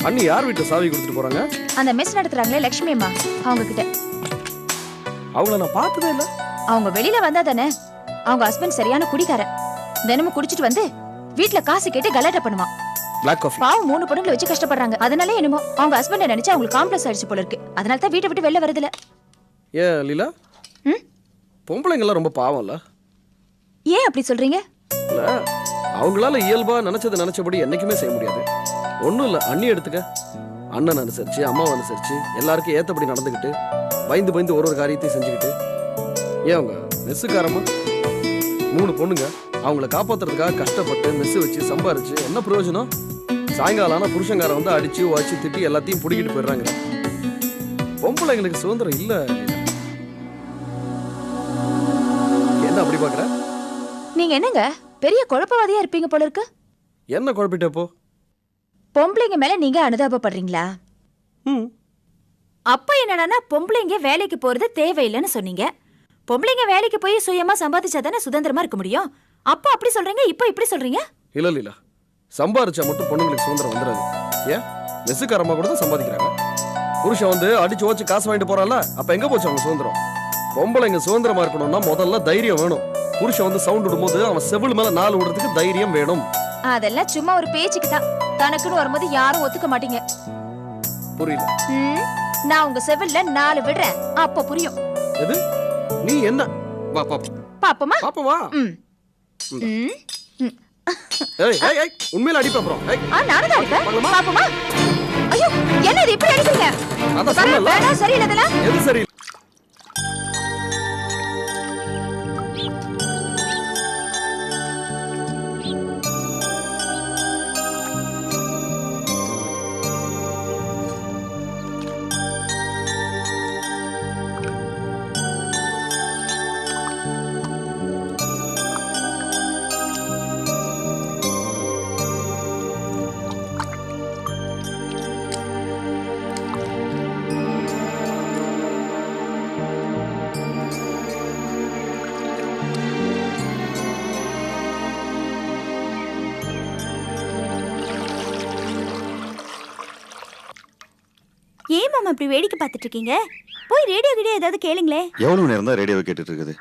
அண்ணி யார் வீட்டு சாவி கொடுத்துட்டு போறாங்க? அந்த மெஸ் நடத்துறாங்களே லட்சுமி அம்மா அவங்க கிட்ட. அவங்கள நான் பார்த்ததே இல்ல. அவங்க வெளியில வந்தா தானே. அவங்க ஹஸ்பண்ட் சரியான குடிகாரன். தினமும் குடிச்சிட்டு வந்து வீட்ல காசு கேட்டு கலாட்டா பண்ணுவான். Black coffee. பாவம் 3 பொண்ணுங்களை வச்சு கஷ்டப்படுறாங்க. அதனால என்னமோ அவங்க ஹஸ்பண்ட நினைச்சு அவங்களுக்கு காம்ப்ளெக்ஸ் ஆயிடுச்சு போல இருக்கு. அதனால தான் வீட்டை விட்டு வெளில வரதில்ல. ஏ லீலா, பொம்பளைங்கெல்லாம் ரொம்ப பாவம்ல. ஏன் அப்படி சொல்றீங்க? இல்ல, அவங்களால இயல்பா நினைச்சபடி என்னைக்குமே செய்ய முடியாது. ஒன்றும் இல்லை, அண்ணி எடுத்துக்க. அண்ணன் அனுசரிச்சு அம்மாவை அனுசரிச்சு எல்லாருக்கும் ஏற்றபடி நடந்துக்கிட்டு பயந்து ஒரு காரியத்தையும் செஞ்சுக்கிட்டு. ஏன் அவங்க மெஸ்ஸுக்காரம்மா 3 பொண்ணுங்க, அவங்கள காப்பாத்துறதுக்காக கஷ்டப்பட்டு மெஸ்ஸு வச்சு சம்பாரிச்சு என்ன பிரயோஜனம்? சாயங்காலம் ஆனால் புருஷங்காரன் வந்து அடிச்சு வச்சு திட்டி எல்லாத்தையும் பிடிக்கிட்டு போயிடுறாங்க. பொம்பளைங்களுக்கு சுதந்திரம் இல்லை. என்ன அப்படி பார்க்குற? நீங்க என்னங்க பெரிய குழப்பவாதியா இருப்பீங்க போல இருக்கு. என்ன குழப்பிட்டப்போ? பொம்பளைங்க மேல நீங்க அனுதாபப்படுறீங்களா? அப்ப என்னன்னா பொம்பளைங்க வேலைக்கு போறது தேவையில்லைன்னு சொன்னீங்க. பொம்பளைங்க வேலைக்கு போய் சுயமா சம்பாதிச்சா தானே சுதந்திரமா இருக்க முடியும். அப்ப அப்படி சொல்றீங்க, இப்ப இப்படி சொல்றீங்க. இல்ல, சம்பாரிச்சா மட்டும் பொண்ணுங்களுக்கு சுதந்திரம் வந்துடாது. ஏன் மெஸ்ஸுக்காரம்மா கூட தான் சம்பாதிக்கிறாங்க. புருஷன் வந்து அடிச்சு வச்சு காசு வாங்கிட்டு போறான்ல, அப்ப எங்க போச்சு அவங்க சுதந்திரம்? பொம்பளைங்க சுதந்திரமா இருக்கணும்னா முதல்ல தைரியம் வேணும். புருஷன் வந்து சவுண்ட் விடும்போது அவன் செவில் மேல 4 விடுறதுக்கு தைரியம் வேணும். அதெல்லாம் சும்மா ஒரு பேச்சுக்கு தான். தனக்குன்னு வரும்போது யாரும் ஒத்துக்க மாட்டீங்க. புரியல. நான் உங்க செவில்ல 4 விடுறேன், அப்ப புரியும். எது? நீ என்ன? வா பாப்போம். பாப்போமா? பாப்போமா? ஏய் உண்மையில அடிப்பேன் ப்ரோ. நானும் தான் அடிப்பேன். பாப்போமா? ஐயோ, என்ன இது இப்படி அடிக்கிறீங்க? அத சொல்லல. வேணா சரியில்லை இதெல்லாம். எது சரி? ஏன் மாமா இப்படி வேடிக்கை பார்த்துட்டு இருக்கீங்க? போய் ரேடியோ கிட்ட ஏதாவது கேளுங்களே. எவ்வளவு நேரம் தான் ரேடியோவை கேட்டுட்டு இருக்குது?